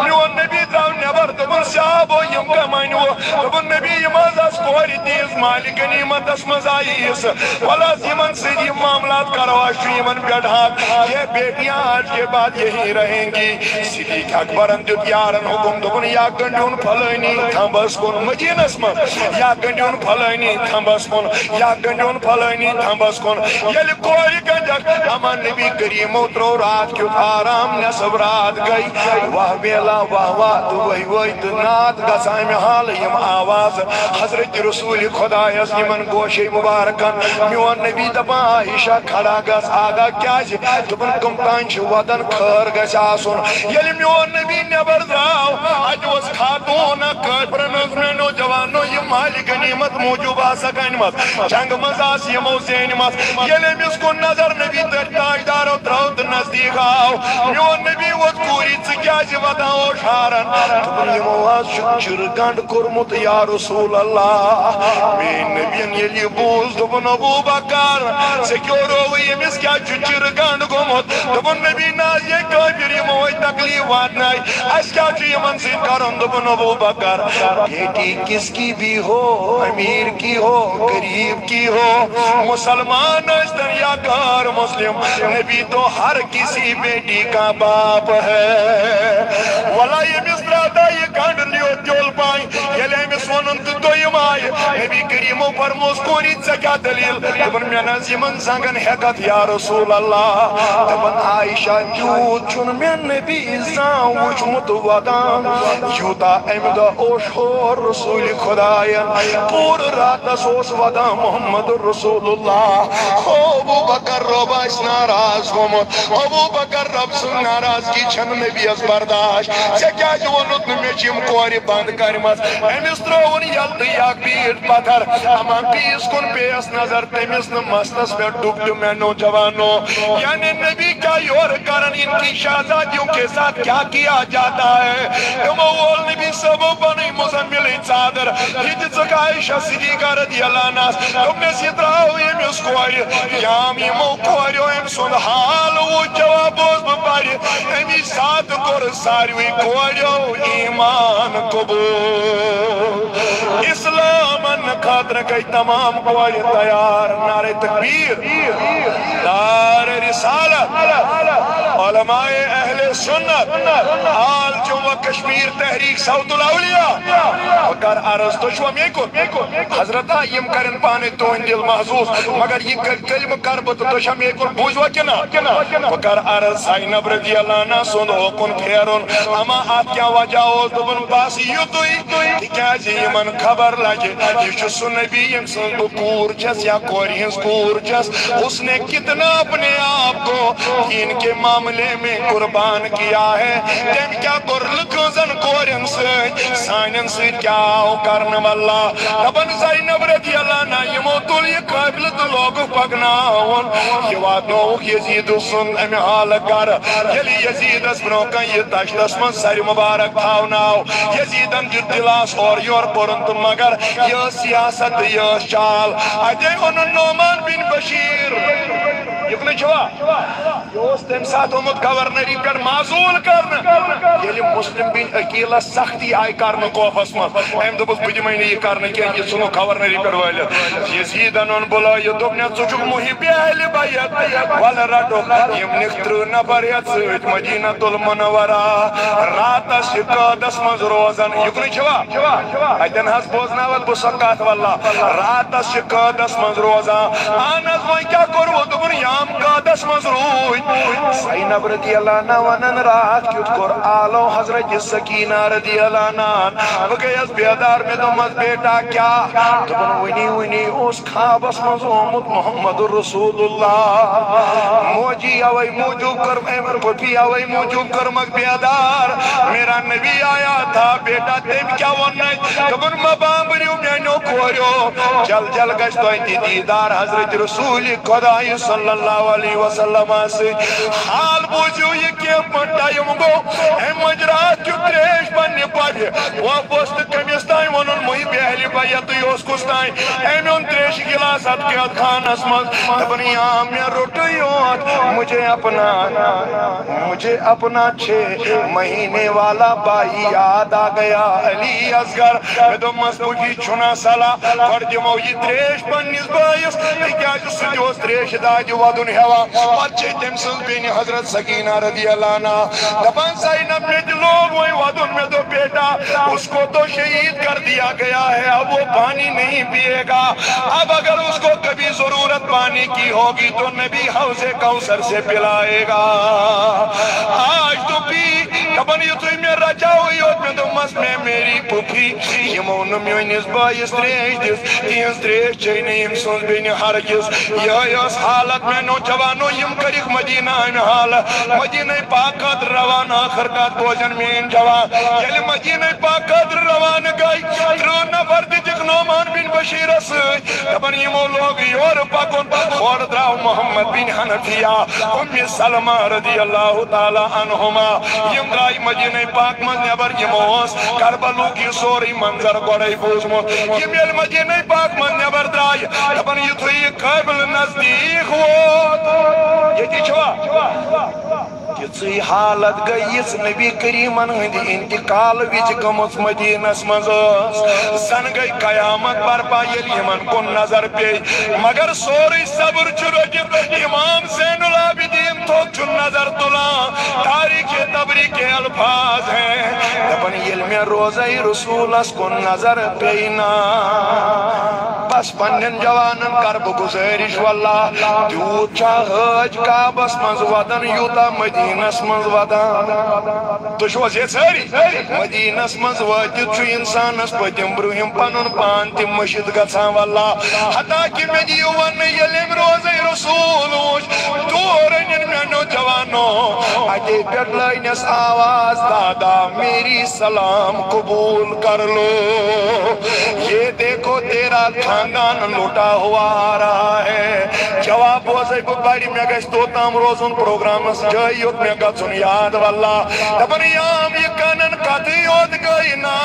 میون نبی درٛاو نٮ۪بر دوٚپُن صحابو یِم کم أنۍوٕ دوٚپُن نبی یِم حظ آسہٕ کورِ تیٖژ مالہِ غنیٖمتس منٛز آیہِ حِصہٕ وَلہٕ حظ یِمن سۭتۍ یِم معاملات کرو اَسہِ چھُ یِمن پٮ۪ٹھ حق یہ بیٹیاں آج کے بعد یہی رہیں گی صدیق اکبرن دیُت یارن حُکم دوٚپُن یا گٔنڈِہُن فلٲنی تھمبس کُن مدیٖنس منٛز یا گٔنڈِہُن فلٲنی تھمبس کُن یا گٔنڈِہُن فلٲنی تھمبس کُن ییٚلہِ کورِ گٔنڈکھ اما نبی کریٖمو ترٛوو رات کیُتھ آرام نٮ۪صف رات گٔے واہ ویلا واہ واہ تہٕ ؤہۍ ؤہۍ تہٕ ناد گژھان امہِ حالہٕ یِم آواز حضرت رسوٗلِ خۄدایس یِمن گوشے مُبارکن میون نبی دپان عائشہ کھڑا گژھ آگاہ کیازِ دوٚپُن کٕم تانۍ چھِ وَدن خٲر گژھِ آسُن ییٚلہِ میون نبی نٮ۪بر درٛاو اَتہِ اوس خاتوٗن اکھ کٲفرن ٲس میٛانیو جوانو یہِ مالہِ غنیٖمت موٗجوٗب آسکھ أنۍمٕژ جنگہٕ منٛز آسہٕ یِمو زینِمژ ییٚلہِ أمِس کُن نظر نبی تٔتھۍ تاجدارو ترٛٲو تہٕ نزدیٖک آو میون نبی ووت کوٗری ژٕ کیازِ وَدان اوش ہارن دوٚپُن یِمو حظ چھُ چِرٕ گنڈ کوٚرمُت یا رسول اللہ میٛٲنۍ نبیَن ییٚلہِ یہِ بوٗز دوٚپُن ابوٗ بکر ژےٚ کیٛاہ رووٕے أمِس کیٛاہ چھُ چِرٕ گنڈ گوٚمُت دوٚپُن نبی نہ حظ یے کٲفِر یِمو ہے تکلیٖف واتناے اَسہِ کیٛاہ چھُ یِمن سۭتۍ کرُن دوٚپُن ابوٗ بکر بیٹی کس کی بھی ہو امیر کی ہو غریب کی ہو مسلمان ٲسۍتن یا غٲر مسلم نبی تو ہر کسی بیٹی کا باپ ہے وَلہ ییٚمِس درٛاو یہِ گنڈ لیوٚت جول پانۍ ییٚلہِ أمِس ووٚنُن تہٕ دوٚیِم آیہِ نبی کریٖمو فرمووُس کوٗری ژےٚ کیٛاہ دٔلیٖل دوٚپُن مےٚ نہٕ حظ یِمن زنگن ہٮ۪کتھ یا رسول اللہ دوٚپُن عائشہ تیوٗت چھُنہٕ مےٚ نبی زانٛہہ وُچھمُت وَدان یوٗتاہ اَمہِ دۄہ اوس ہور رسوٗلِ خۄداین پوٗرٕ راتس اوس وَدان محمد رسول اللہ ابوٗ بکر رۄب آسہِ ناراض گوٚمُت ابوٗ بکر رۄب سٕنٛز ناراضگی چھنہٕ نبیَس برداش ژےٚ کیٛازِ ووٚنُتھ نہٕ مےٚ چھِ یِم کورِ بنٛد کَرِمَژ أمِس ترٛووُن یلہٕ تہٕ یا بیٖٹھ پتھر اما بیٚیِس کُن پیٚیَس نظر تٔمِس نہٕ مستس پٮ۪ٹھ ڈُبدٕ میٛانیو جوانو یعنی نبی کیا یورٕ کرن ان کی شہزادیوں کے ساتھ کیا کیا جاتا ہے تِمو وول نبی صٲبو پنٕنۍ مُزمِلٕچ ژادر یہِ دِژٕکھ عائشہ صدیقہ رضی اللہ عنہَس دوٚپنَس یہِ درٛاو ییٚمِس کورِ یام یِمو کوریو أمۍ سُنٛد حال وُچھ جواب اوس بہٕ پرِ اَمی ساتہٕ کوٚر ساروٕے کوریو ایمان قبوٗل اسلام اننہٕ خٲطرٕ گٔے تمام کورِ تیار نعرے تکبیر نعرے رسالت علماء اہل سنت آل جموں و کشمیر تحریک صوت الاولیاء بکر عرض تو چھو میں کو حضرت یم کرن پانے تہند دل محظوظ مگر یہ کلمہ کرب تو چھو میں کو بوجھوا کنا بکر عرض زینب رضی اللہ عنہ سن اوکن پھیرن اما ات کیا وجہ اوس دبن پاس یتوی تکیاز یمن خبر لگے یہ چھ سن نبی یم سن کوٗر چھس یا کورِ ہنز کوٗر چھس اس نے کتنا اپنے آپ کو دین کے معاملے میں قربان کیا ہے تم کیا کور لکھن کورن سۭتۍ سانن سۭتۍ کیا آو کرن واللہ دپن زینب رضی اللہ عنہ یمو تل یہ قابل تو لوگ پکناون یہ واتنووُکھ یزید سُنٛد امہِ حالہٕ گرٕ ییٚلہِ یزیدس برونٛہہ کن یہ تشتس منٛز سرِ مبارک تھاوناو یزیدن دیُت دِلاس اورٕ یورٕ کوٚرُن تہٕ مگر یہِ ٲس سیاست تہٕ یہِ ٲس چال اتے اوٚنُن نعمان بن بشیر یہ چھوا یہ تم سات آمت گورنری پہ معزول کرنا یل مسلم بن عقیلہ سختی آئی کرنا کوفس من ام دس بہ دمے یہ کرنا کی یہ ثھنو گورنری پہ ولت یزیدن ان بلا یہ دپن ثھک محب اہل بیت ول رٹو یم نک 30 نفر یت ست مدینۃ المنورہ راتس قادس مز روزان یہ چھوا اتن حس بوزناوت بہ سہ کت واللہ راتس قادس مز روزان اہن حظ وۄنۍ کیاہ کوٚروٕ دوٚپُن یام قادس مز روٗدۍ زینب رضی اللہ عنہ ونن رات کیُتھ کوٚر آلو حضرت سکینہ رضی اللہ عنہ بہ گٔیس بیدار مےٚ دوٚپمس بیٹا کیاہ دوٚپُن ؤنی ؤنی اوس خوابس منٛز آمُت محمد رسول اللہ موجی اوے موجوب کر پھوپھی اوے موجوب کرمک بیدار میرا نبی آیا تھا بیٹا تٔمۍ کیاہ ووٚننَے دوٚپُن مہ بامبرِو میٛانیو کوریو جل جل گژھِ تۄہہِ تہِ دیٖدار حضرت رسول خۄدایہِ صلی اللہ علیہ وسلم سۭتۍ حال بوٗزِو یہِ کینٛہہ ٹایم گوٚو اَمہِ منٛزٕ رات کیُتھ ترٛیش پننہِ پرِ وۄنۍ اوس تہٕ کٔمِس تانۍ وَنُن محب اہلِ بیتٕے اوس کُس تانۍ أمۍ اوٚن ترٛیشہِ گِلاس اَتھ قید خانس منٛز دپان یا مےٚ روٚٹٕے یوت مجھے اپنا 6 مہینے والا بھائی یاد آ گیا علی اصغر مےٚ دوٚپمس پُفی چھُنا صلاح گۄڈٕ دِمو یہِ ترٛیش پننِس بٲیِس تِکیٛازِ سُہ تہِ اوس ترٛیشہِ دادِ وَدُن ہٮ۪وان پتہٕ چھے تٔمۍ سٕنٛز بیٚنہِ حضرت سکینہ رضی اللہ عنہ دپان زینب مےٚ تہِ لوگ وۄنۍ وَدُن مےٚ دوٚپ بیٹا اس کو تو شہید کر دیا گیا ہے اب وہ پانی نہیں پیے گا اب اگر اس کو کبھی ضرورت پانی کی ہوگی تو نبی حوض کوثر سے پلائے گا آج تو پی دپان یُتھُے مےٚ رچاوٕے یوت مےٚ دوٚپمس مےٚ میری پُفی یِمو نہٕ میٲنِس بٲیِس ترٛیش دِژ تِہنٛز ترٛیش چے نہٕ ییٚمۍ سٕنٛز بیٚنہِ ہرگِز یِہوٚے ٲس حالت میٛانیو جوانو یِم کٔرِکھ مدیٖنہ امہِ حالت مدیٖنہ پاک خٲطرٕ روانہٕ آخر کار بوزن میٛٲنۍ جوان ییٚلہِ مدیٖنہ پاک خٲطرٕ روانہٕ گٔے 30 نفر دِتِکھ نعمان بن بشیرس سۭتۍ دپان یِمو لوگ یورٕ پکُن اورٕ درٛاو محمد بن حنفیہ اُمہِ سلمہ رضی اللہ تعالیٰ عنہما یِم درٛاے مدیٖنہ پاک منٛز نٮ۪بر یِمو اوس کربلُک یہِ سورُے منظر گۄڈَے بوٗزمُت یِم ییٚلہِ مدیٖنہ پاک منٛز نٮ۪بر درٛاے دپان یُتھُے یہِ قٲبِل نزدیٖک ووت ییٚتی چھُوا تِژٕے حالت گٔے یِژھ نبی کریٖمن ہٕنٛدِ انتقال وِزِ گٔمٕژ مدیٖنس منٛز ٲس زن گٔے قیامت برپا ییٚلہِ یِمن کُن نظر پیٚیہِ مگر سورُے صبر چھُ رٔٹِتھ امام زین العابدین تھوٚد چھُ نظر تُلان تاریخ تبری کے الفاظ ہیں دپان ییٚلہِ مےٚ روزے رسوٗلس کُن نظر پیٚیہِ نا بس پننٮ۪ن جوانن کر بہٕ گُزٲرِش واللہ تیوٗت چھا حٲج کعبس منٛز ودان یوٗتاہ مدیٖنس منٛز ودان تُہۍ چھِو حظ ییٚتہِ سٲری مدیٖنس منٛز وٲتِتھ چھُ انسانس پٔتِم برٛونٛہِم پنُن پان تہِ مٔشِد گژھان واللہ حتاکہِ مےٚ دِیِو وننہٕ ییٚلہِ أمۍ روزے رسوٗل وُچھ تور أنِن میٛانیو جوانو اَتے پٮ۪ٹھ لٲنِس آواز دادا میری سلام قبول کر لو یہ دیکھو تیرا خاندان لوٹا ہوا آ رہا ہے جواب بوزے بہٕ بڑِ مےٚ گژھِ توتام روزُن پروگرامس جایہِ یوٚت مےٚ گژھُن یاد واللہ دپان یام یہِ کانن کتھٕے یوت گٔے نا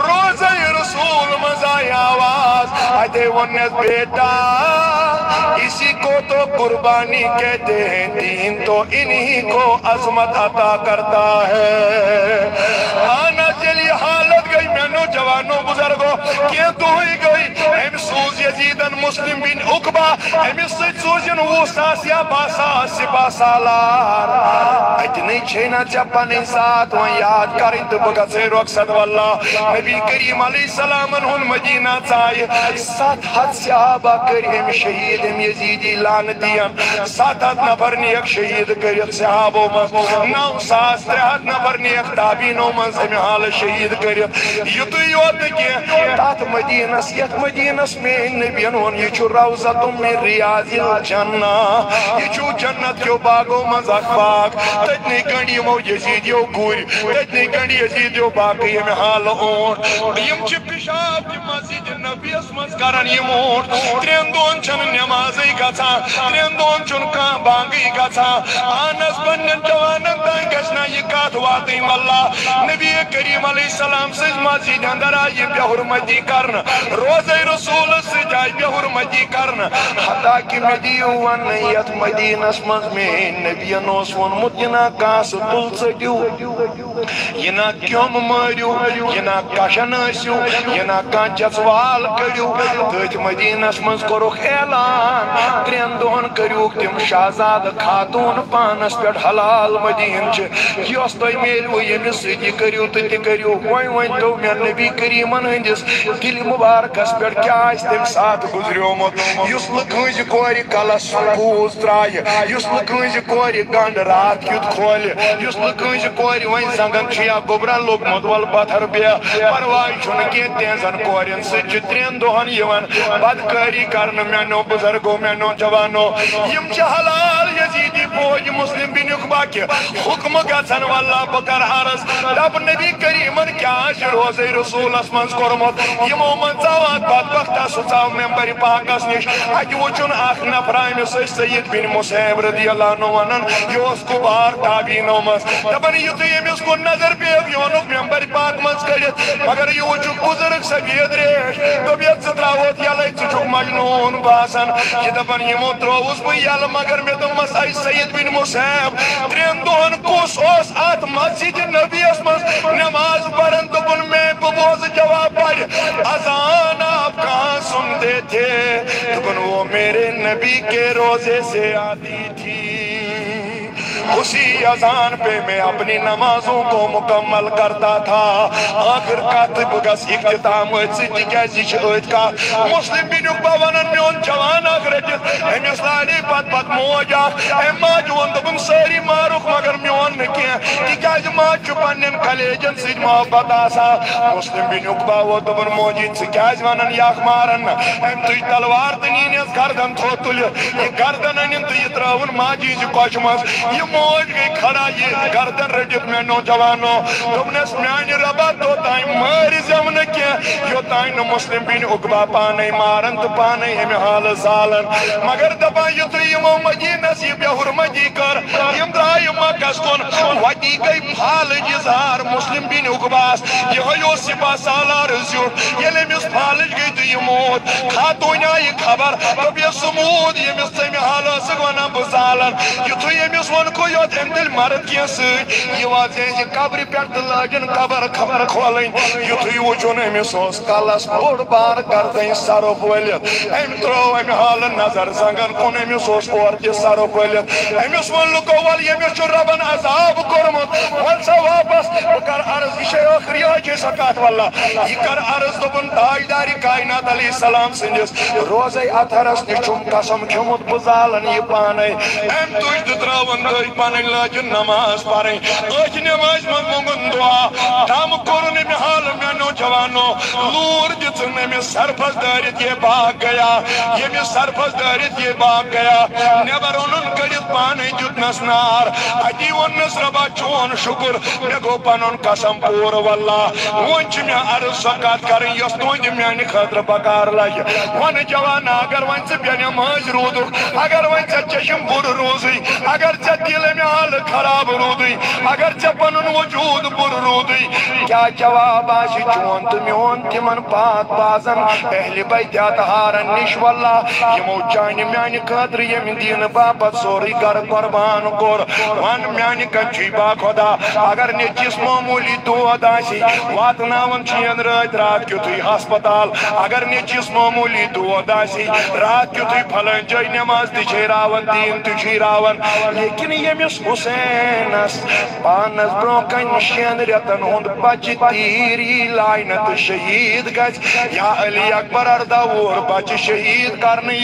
روزے رسول منٛز آیہِ آواز اَتے ووٚننس بیٹا اسی کو تو قربانی کہتے ہیں دین تو انہی کو عظمت عطا کرتا ہے آنا چلی حالت گئی میں نوجوانوں بزرگوں کیا تو ہی گئی ایم سوز یزیدن مسلم بن عقبہ ایم سچ سوزن وہ ساسیا باسا سپا سالار اتنی چھینا چپنے ساتھ وہاں یاد کریں تو بگت سے رخصت واللہ نبی کریم علیہ السلام انہوں مدینہ چاہیے 7 صحابہ کریم شہید ام یزیدی لانتیم 7 نفر نیک شہید کریت صحابوں من 9,300 نفر نیک تابینوں من زمین حال شہید کریت یتو یوت کی تات مدینس یت مدینس میں نبی انہوں یہ چھو روزتم میں ریاض الجنہ یہ چھو جنت کیو باغوں من زخباق تجنی گنڈی مو یزیدیو گوری تجنی گنڈی یزیدیو باقی میں حال اون یم چھ پشاب دی مسجد نبی اسمز کرن یم اون ترین دون چھن نمازی گھا ترین دون چھن کان بانگی گھا آنس بنن جوانن دائیں گشنا یہ کات واتی واللہ نبی کریم علیہ السلام سے مسجد اندر آئی بے حرمتی کرن روزے رسول سے جائے بے حرمتی مدی کرنا حتیٰ کہ مدیو ونیت مدینس مز میں نبیان اس ونمت ینا کاس تل ژٹیو ینا کیوم ماریو ینا کشن اسیو ینا کانچس وال کڑیو تت مدینس مز کورک اعلان 3 دہن کریوک تم شہزاد خاتون پانس پہ حلال مدین یس تہ میلو یمس ستی کریو تہ کریو ون تو مے نبی کریمن ہندس دل مبارکس پہ کیا تم سات گزریومت اس کنز کور کلس پوز ترائے اس کنز کور گنڈ رات کت کھول اس کنز کور ون زنگن یا گوبرن لوگمت ول پتھر بے پرواہ چھن کی تہذن کورن سچ 3 دہن یوان بدکاری کرن میانو بزرگو میانو جوانو یم چھ حلال یزیدی فوج مسلم بن عقبہ کے حکم گژھن واللہ بکر عرض دب نبی کریمن کیا روزے رسول اسمنز کورمت یمو من زوات بدبختہ سچاو ممبر پاکس نش اتہ وچن اخ نفر امس سید بن مسیب رضی اللہ عنہ ونن یہ اس کبار تابعینو مز دپن یتھ یمس کو نظر پیو یونک ممبر پاک مز کڑت مگر یہ وچک بزرگ سفید ریش دبیت ستراوت یلے ژھک مجنون باسن یہ دپن یمو تروس بہ یل مگر مے دمس اے سید بن مسیب 3 دہن کس اس ات مسجد نبی مز نماز پڑھن دپن میں بوز جواب پڑھ اذان آپ کہاں سنتے تھے دپن وہ میرے نبی کے روزے سے آتی تھی اسی اذان پہ میں اپنی نمازوں کو مکمل کرتا تھا آخر کاتب گس اختتام سی کیسی شہد کا مسلم بن عقبہ ونن میون جوان اخرجت امس لالی پت پت موجا ام ماجون دبن ساری ماروک مگر میون نکیا تکیاز ماج پنن کلیجن سی محبت آسا مسلم بن عقبہ وہ دبن موجید سی کیاز ونن یاخ مارن ام تج تلوار تنین اس گردن تھو تل یہ گردن انن تی تراون ماجی جی کوشمز یہ موج گئی کھڑا یہ گردن رجت میں نوجوانو تم نے سمیانی ربا تو تائیں ماری زمن کیا یو تائیں مسلم بین عقبہ پانے مارن تو پانے ہمیں حال زالن مگر دبا یتری یمو مجی نصیب یا حرمجی کر یم درائی مکس کن وڈی گئی پھال جزار مسلم بین عقباس یہ یو سپا سالار زیو یلی مس پھالج گئی تو یموت خاتون آئی خبر تب یہ سمود یہ مس تیمی حال سگوانا بزالن یتو یہ مس ون کو یوت ام دل مرد کیا سج یہ واضح یہ قبر پیٹ لاجن قبر خبر کھولیں یتھوی وچون امس اوس کلس بوڑ بار کردیں سروپ ولت ام ترو ام حال نظر زنگن کن امس اوس اور تہ سروپ ولت امس ون لکو ول یمس چھ ربن عذاب کورمت ول سا واپس کر عرض یہ ٲخری آج سکات واللہ یہ کر عرض دپن تاجدار کائنات علیہ السلام سندس روزے اتھرس نشم قسم کھمت بزالن یہ پانے ام تج تراون گئی پانے لاجن نماز پڑھیں اچھ نماز من مونگن دعا دم کورن میں حال میں نوجوانو لور جتن میں سرپس دارت یہ باغ گیا یہ میں سرپس دارت یہ باغ گیا نیبر انن کڑت پانے جتنس نار اتی ونس ربا چون شکر میں گو پنن قسم پور واللہ ونچ میں عرض سکات کریں یس تونج میانی خطر بکار لائے ون جوان اگر ون سے بے نماز رودک اگر ون سے چشم بر روزی اگر سے دل میں حال خراب رودی اگر سے پنن وجود بر رودی کیا جواب آشی چون تمیون تمن پات بازن اہل بیت اتحارن نش واللہ یمو چانی میانی خطر یم دین باپت سوری گر قربان کور وان میانی کنچی با خدا اگر نیچیس معمولی دود آسی واتناون چین رات کیوتوی ہسپتال اگر نیچیس معمولی دود آسی رات کیوتوی پھلن جای نماز تچھیراون دین تچھیراون لیکن یمس حسینس پانس برونکن شین ریتن ہند بچ تیری لائنت شہید گز یا علی اکبر اردور بچ شہید کرنی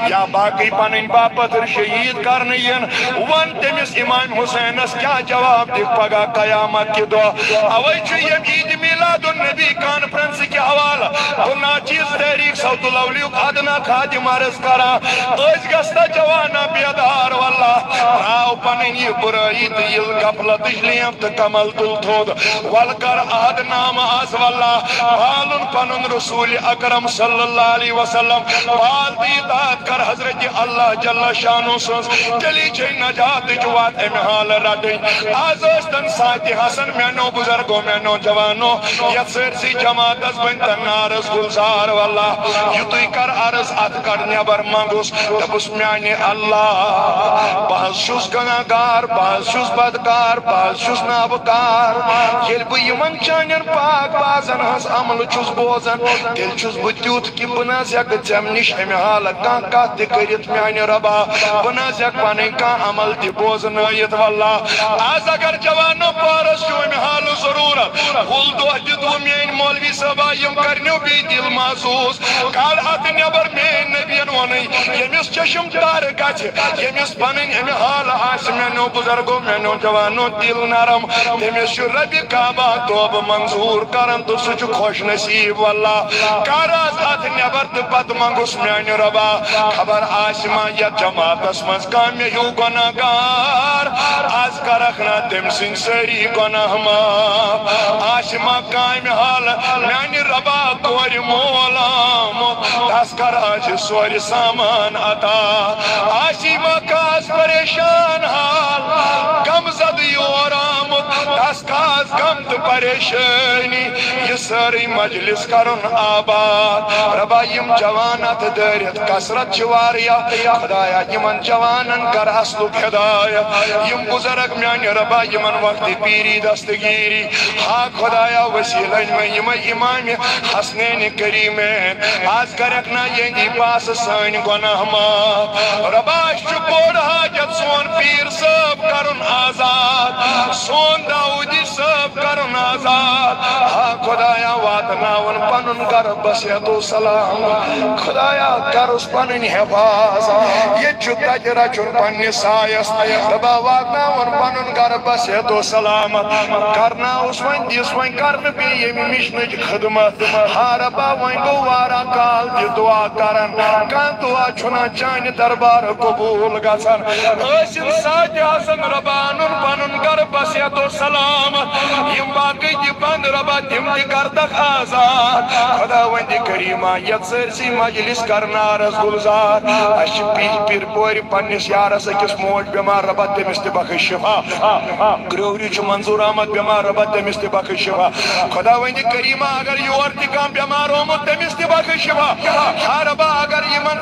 یا باقی پنن باپت شہید کرنی ون تمس امام حسینس کیا جواب دکھ پگا قیامت کی دعا اوئی چھو یم عید میلاد النبی کانفرنس کی حوالہ تو ناچیز تحریک صوت الاولیوک ادنا خادم عرض کرا اس گستا جوانا بیدار واللہ راو پنن یہ برائی دیل گفلت اجلیم تکمل دل تھود والکر آد نام آز واللہ پالن پنن رسول اکرم صلی اللہ علیہ وسلم پال دیداد کر حضرت اللہ جل شانو سنس چلی چھئی نجات جوات امحال رڈیں آز استن ساتھ حسن مینو بزرگو مینو جوانو یا سرسی جماعت از بنتن نارس گلزار بار واللہ یتوی کر عرض ات کڑ نیبر منگوس دپس میانہ اللہ بہت چھس گناہگار بہت چھس بدکار بہت چھس نابکار یل بہ یمن چانین پاک بازن ہنز عمل چھس بوزن تیل چھس بہ تیوت کہ بہ نہ ہیکہ ژم نش امہ حالہ کانٛہہ کتھ تہ کٔرِتھ میانہ ربا بہ نہ ہیکہ پنٕنۍ کانٛہہ عمل تہ بوزنٲیِتھ واللہ آز اگر جوانو پارس چھُ امہ حالہ ضرورت کُل دۄہ دِتوٕ میٲنۍ مولوی صٲبا یم کرنو بیٚیہِ دل محسوس کڑ اتھ نیبر میٲنۍ نبیَن ووٚنُے ییٚمِس چشم تارٕ گژھِ ییٚمِس پنٕنۍ امہ حالہ آسہِ میانیو بزرگو میانیو جوانو دل نرم تٔمِس چھُ ربِ کعبہ توبہ منظور کران تہٕ سُہ چھُ خوش نصیب واللہ کر آز اتھ نیبر تہٕ پتہٕ منگوس میانہِ ربا خبر آسہِ ما یتھ جماعتس منٛز کانٛہہ مےٚ ہیوٗ گۄناہگار آز کرکھ نا تٔمۍ سٕنٛدۍ سٲری گۄناہ معاف آسہِ ما کامہِ حالہ میانہِ ربا کورِ مول آمُت تس کر آز سورِ سامان عطا آسی ما کاس پریشان حال غم زد یور آمُت تس کاس غم تہٕ پریشٲنی یہ سٲرٕے مجلس کرُن آباد ربا یم جوان اتھ دٲرِتھ کثرت چھِ واریاہ خدایا یمن جوانن کر اصلُک ہدایت یم بزرگ میانہِ ربا یمن وقت پیری دستگیری ہا خدایا وسیلہ میں یمے امام حسنین کریمین آز کرک نا یہندی پاس سٲنۍ گۄناہ معاف ربا چھُ بوٚڑ حاجت سون پیٖر صٲب کرُن آزاد سون داؤدی صٲب کرُن آزاد ہا خدایا واتناوُن پنُن گرٕ بصیت و سلام خدایا کرُس پنٕنۍ حفاظت ییٚتہِ چھُ تتہِ رچُن پننِس سایس دپا واتناوُن پنُن گرٕ بصیت و سلامت کرناوُس وۄنۍ دِس وۄنۍ کرنہٕ بیٚیہِ ییٚمہِ مشنٕچ خدمت ہا ربا وۄنۍ گوٚو واریاہ کال تہِ دعا کران کانٛہہ دعا چھُنہ چانہِ دربار قبوٗل گژھان ٲسِن ساتہِ آسان ربا اَنُن پنُن گرٕ بصیت و سلامت یم باقٕے تہِ بنٛد ربا تِم تہِ کردکھ آزاد خدا وۄنۍ دِ کریٖما یتھ سٲرسٕے مجلس کرنارس گُلزار اسہِ چھِ پِر پورِ پننِس یارس أکِس موج بٮ۪مار ربا تٔمِس تہِ بخش شفا کرٛیوری چھُ منظور احمد بٮ۪مار ربا تٔمِس تہِ بخش شفا خدا وۄنۍ دِ کریٖما اگر یور تہِ کانٛہہ بٮ۪مار آمُت تٔمِس تہِ بخش شفا ہا ربا اگر یمن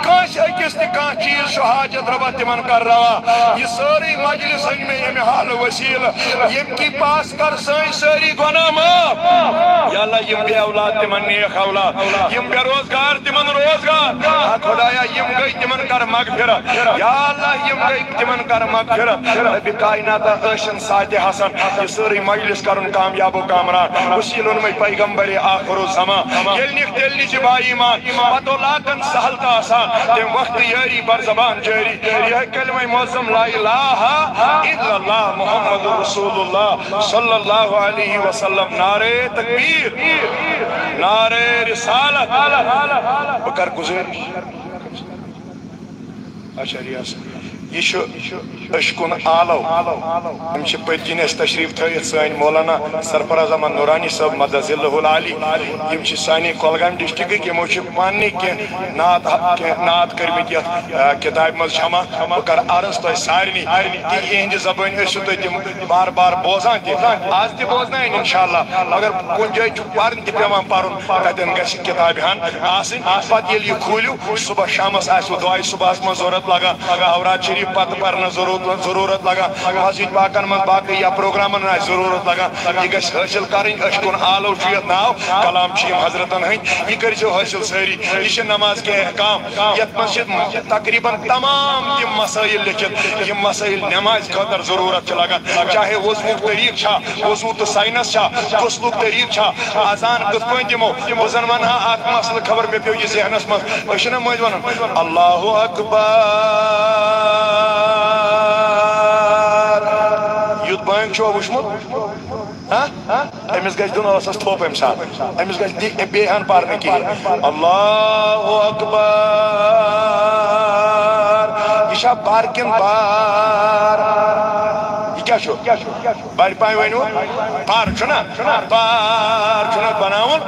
کٲنٛسہِ أکِس تہِ کانٛہہ چیٖز چھُ حاجت ربا تِمن کر روا یہ سٲرٕے مجلس أنۍ مےٚ ییٚمہِ حالہٕ وسیٖلہٕ ییٚمہِ کی پاس کر سٲنۍ سٲری گۄناہ معاف یا اللہ یم بے اولاد تمن نیک اولاد یم بے روزگار تمن روزگار خدایا یم گئی تمن کر مغفرت یا اللہ یم گئی تمن کر مغفرت رب کائنات ٲسِن ساتہِ حسن یہ سٲرٕے مجلس کرُن کامیاب و کامران وسیلن میں پیغمبر آخر الزمان ییٚلہِ نِکھ تیٚلہِ نِچہِ با ایمان پتو لاگن سہل تہٕ آسان تمہِ وقتہٕ یٲری بر زبان جٲری یِہوٚے کلمہ معظم لا الہ الا اللہ محمد رسول اللہ صلی اللہ علیہ وسلم نعرے تکبیر نعرے رسالت بہٕ کر گزٲرِش اچھا ریاست یہ اشکن آلو ہم پت کن تشریف تھوت سن مولانا سرفراز احمد نورانی صاحب مدض العالی یم سانی کولگام ڈسٹرک یمو پانے کی نعت کرمت یت کتاب مز جمع بہ کر عرض تہ سارنی کہ یہند زبان ٲسِو تُہۍ تم بار بار بوزان تہ آز تہ بوزنائن انشاءاللہ مگر کن جائے پرن تہ پیوان پرن تتین گژھِ کتاب ہن آسن پتہ ییٚلہِ یہِ کھوٗلِو صبح شامس آسوٕ دعایہِ صبحس منٛز ضروٗرت لگان اوراد شریف پتہ پرنس ضرورت لگان مسجد پاکن من باقی یا پروگرامن آسہِ ضرورت لگان یہ گژھِ حٲصِل کرٕنۍ اشکن آلو چھُ یتھ ناو کلام چھِ یم حضرتن ہٕنٛدۍ یہ کٔرۍزیٚو حٲصِل سٲری یہ چھِ نماز کے احکام یتھ منٛز چھِ تقریباً تمام تم مسائل لیکھِتھ یم مسائل نماز خٲطرٕ ضرورت چھِ لگان چاہے وضوُک طریٖقہٕ چھا وضوٗ تہٕ ساینس چھا غسلُک طریٖقہٕ چھا اذان کِتھ پٲٹھۍ دِمو بہٕ زن ونہٕ ہا اکھ مسلہٕ خبر مےٚ پیوٚو یہِ ذہنس منٛز أسۍ چھِنہ مٔنٛزۍ ونان اللہ اکبر یُتھ بٲنگ چھُوا وٕچھمُت أمِس گژھِ دیُن ٲسس تھوٚپ أمۍ ساتہٕ أمِس گژھِ بیٚیہِ ہن پرنہٕ کِہیٖنۍ اللہ اکبر یہِ چھا بار کِنہٕ بار یہ کیا چھو بڑ پائیں ونو پار چھنا پار چھنا بناون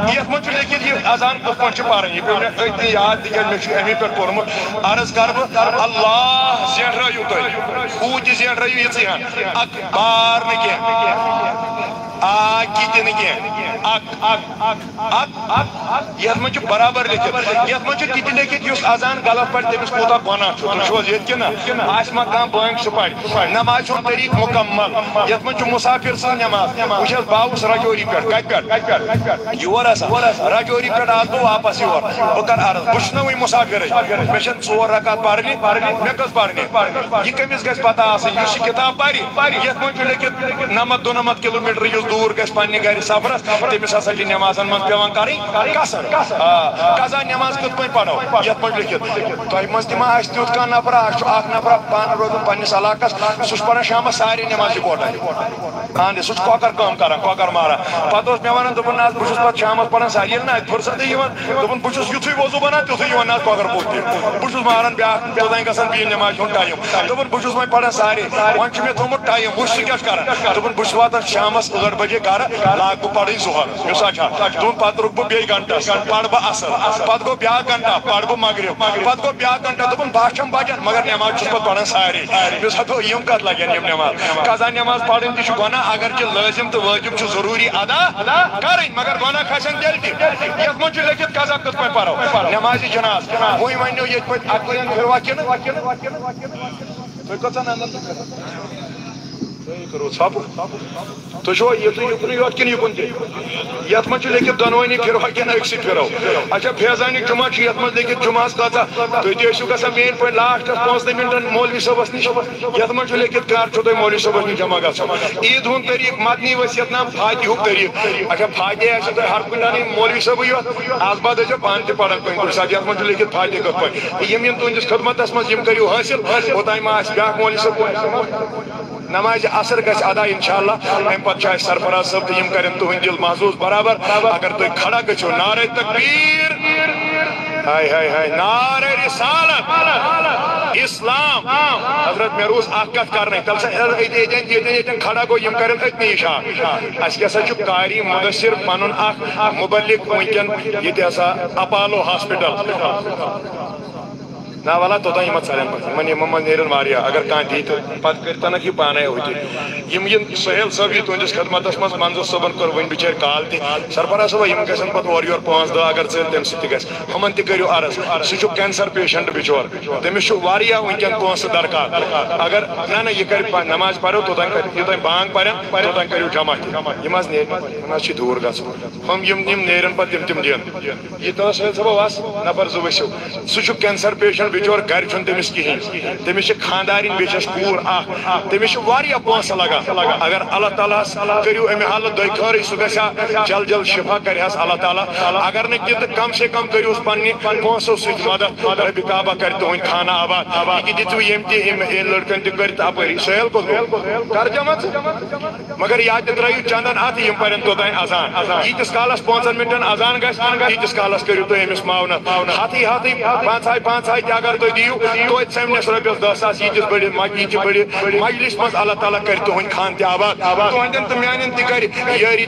یتھ من لیکن یہ اذان کتھ پٲٹھۍ چھِ پرٕنۍ یہِ پیوٚو مےٚ أتی یاد تِکیٛازِ مےٚ چھُ امی پٮ۪ٹھ پوٚرمُت عرض کر بہٕ اللہ زینرٲیِو تُہۍ خوٗ تہِ زینرٲیِو یِژٕے ہن اکھ بار نہٕ کینٛہہ آ کہِ تہِ نہٕ کینٛہہ اکھ یت من برابر لکھت یت من تہ لکھت اس اذان غلط پڑھ تمس کوتا گناہ تہ یہ آس ما کھانا بنگ سہ پڑھ نماز ہند طریق مکمل یت من مسافر سن نماز وچھس باوس رجوری پہ یور رجوری پہ آس بہ واپس یور بہ کر عرض بہ نا وی مسافر مے چھ 4 رکعت پرنی مے کس پرنی یہ کمس گژھِ پتہ آسن اس کتاب پری یت من لکھت 92 کلومیٹر اس دور گژھِ پننہِ گھرِ سفرس تمس ہسا چھ نمازن من پیوان کرٕنۍ قصر قضا نماز کت پٲٹھۍ پرو یت من لکھت تۄہہِ منٛز تہِ ما آسہِ تیُتھ کانٛہہ نفرا اکھ نفرا پانہٕ روزان پننس علاقس سہ چھ پران شامس سارے نماز اکوٹے اہن سہ کۄکر کٲم کران کۄکر ماران پتہٕ اوس مےٚ ونان دوٚپُن نہ بہٕ چھُس پتہٕ شامس پران سارے ییٚلہِ نہٕ فرصتٕے یِوان دوٚپُن بہٕ چھُس یُتھُے وضوٗ بنان تیُتھُے یِوان نہ کۄکر پوٗت تہِ بہٕ چھُس ماران بیاکھ توٚتانۍ گژھان بیٚیہِ نمازِ ہُنٛد ٹایم دوٚپُن بہٕ چھُس وۄنۍ پران سارے وۄنۍ چھُ مےٚ تھوٚمُت ٹایم وٕچھ ژٕ کیٛاہ چھُ کران دوٚپُن بہٕ چھُس واتان شامس 8 بجے گرٕ لاگ بہٕ پرٕنۍ ظُہر مےٚ سا دوٚپُن پتہٕ رُک بہٕ بیٚیہِ گنٹس پرٕ بہٕ اصل پتہٕ گوٚو بیاکھ گنٹا پرٕ بہٕ مغرب پتہٕ گوٚو بیاکھ گنٹا دوٚپُن 10 چھم بجان مگر نماز چھُس بہٕ پران سارے مےٚ سا دوٚپ یِم کتھ لگن یِم نماز قضا نماز پرٕنۍ تہِ چھُ گۄناہ اگر کہ لٲزم تہٕ وٲجب چھُ ضروٗری ادا کرٕنۍ مگر گۄناہ کھسن تیٚلہِ تہِ یتھ منٛز چھُ لیکھِتھ قضا کِتھ پٲٹھۍ پرو نمازِ جناز وۄنۍ ونیو ییٚتہِ پٲٹھۍ اکھ پھِروا کِنہٕ تُہۍ کٔژن انٛدر کرو ژھاپہٕ تُہۍ چھُوا یُکُن یوت کِنہٕ یُکُن تہِ یتھ منٛز چھُ لیکھِتھ دۄنوٕنی پھِروا کِنہٕ أکسٕے پھِرو اچھا فیضانہِ جُمعہ چھُ یتھ منٛز لیکھِتھ جُمعہس کۭژاہ تُہۍ تہِ ٲسِو گژھان میٲنۍ پٲٹھۍ لاسٹس 15 منٹن مولوی صٲبس نِش یتھ منٛز چھُ لیکھِتھ کر چھُو تۄہہِ مولوی صٲبس نِش جمع گژھُن عیٖد ہُنٛد طریٖقہٕ مدنی ؤسیت نام فاتحُک طریٖقہٕ اچھا فاتحہ آسِوٕ تۄہہِ ہر کُنہِ انٕنۍ مولوی صٲبٕے یوت آز بعد ٲسۍزیو پانہٕ تہِ پران کُنہِ ساتہٕ یتھ منٛز چھُ لیکھِتھ فاتحہ کِتھ پٲٹھۍ یِم تُہنٛدِس خدمتس منٛز یِم کٔرِو حٲصِل اوٚتانۍ ما آسہِ بیٛاکھ مولوی صٲب نماز اثر گژھِ ادا انشاءاللہ امہِ پتہٕ چھُ اسہِ سرفراز صٲب تہٕ یِم کرن تُہنٛدۍ دل محظوظ برابر اگر تُہۍ کھڑا گٔژھِو نعرے تکبیٖر ہاے ہاے ہاے نعرے رسالت اسلام حضرت مےٚ روٗز اکھ کتھ کرنٕے تَلہٕ سا ییٚتٮ۪ن کھڑا گوٚو یِم کرن أتنی اِشارٕ اسہِ ہسا چھُ قاری مُدثر پنُن اکھ مُبلِغ وٕنکٮ۪ن ییٚتہِ ہسا اپالو ہاسپٹل نا والا توٚتام مت ژَلن پتہٕ یِمن منٛز نیرن واریاہ اگر کانٛہہ دی تہٕ پتہٕ کٔرتنکھ یہِ پانے ہوتہِ یِم سہیل صٲب یہِ تُہنٛدِس خدمتس منٛز منظوٗر صٲبن کوٚر وٕنۍ بِچٲرۍ کال تہِ سرفراز صٲبا یِم گژھن پتہٕ اورٕ یورٕ 5 دۄہ اگر ژٕ تمہِ سۭتۍ تہِ گژھِ ہُمن تہِ کٔرِو عرض سُہ چھُ کینسر پیشنٹ بِچور تٔمِس چھُ واریاہ وٕنکٮ۪ن پونٛسہٕ درکار اگر نہ یہِ کرِ نماز پرو توٚتانۍ یوٚتانۍ بانگ پرن توٚتانۍ کٔرِو جمع تہِ یِم حظ نیرِ یِم حظ چھِ دوٗر گژھُن ہُم یِم نیرن پتہٕ تِم دِن یہِ تہٕ سہیل صٲبا وس نفر 2 ؤسِو سُہ چھُ کینسر پیشنٹ بِچور گرِ چھُنہٕ تٔمِس کِہیٖنۍ تٔمِس چھِ خاندارِنۍ بیٚیہِ چھَس کوٗر اکھ تٔمِس چھِ واریاہ پونٛسہٕ لگان اگر اللہ تعالیٰ ہس کٔرِو امہِ حالہٕ دۄیہِ خٲرٕے سُہ گژھِ ہا جل شفا کرِہس اللہ تعالیٰ اگر نہٕ تہِ تہٕ کم سے کم کٔرِوس پننہِ پونٛسو سۭتۍ مدد رۄبہِ کعبہ کرِ تُہُنٛد خانہ آباد یہِ دِژوٕ ییٚمہِ تہِ لڑکن تہِ کٔرِتھ اپٲری سہیل کوٚت گوٚو کر جمع مگر یا تہِ ترٲیِو چندن اتھ یِم پرن توٚتانۍ اذان ییٖتِس کالس 5 منٹن اذان گژھِ تیٖتِس کالس کٔرِو تُہۍ أمِس معاونت ہتھٕے 5 تہِ اگر تُہۍ دِیِو توتہِ ژمنس رۄپیس 10 ساس ییٖتِس بٔڑِس مجلس منٛز اللہ تعالیٰ کرِ تُہُنٛد خان تہِ آباد تُہنٛدٮ۪ن تہٕ میانٮ۪ن تہِ کرِ یٲری